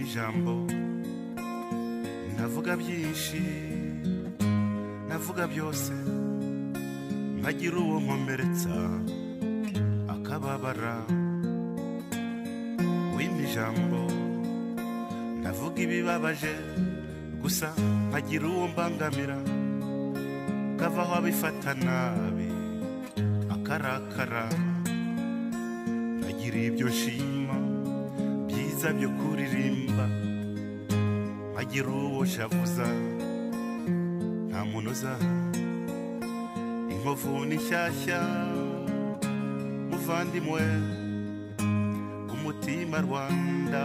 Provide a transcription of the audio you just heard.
ijambo navuga byinshi navuga byose nkagira uwo nkomeretsa akababara wimpa ijambo navuga ibibabaje gusa nkagira uwo mbangamira kavaho abifata nabi akarakara nkagira ibyo nshima byiza byo kuririmba nkagira uwo shavuza nta munoza inkovu n'ishyashya muvandimwe umutima Rwanda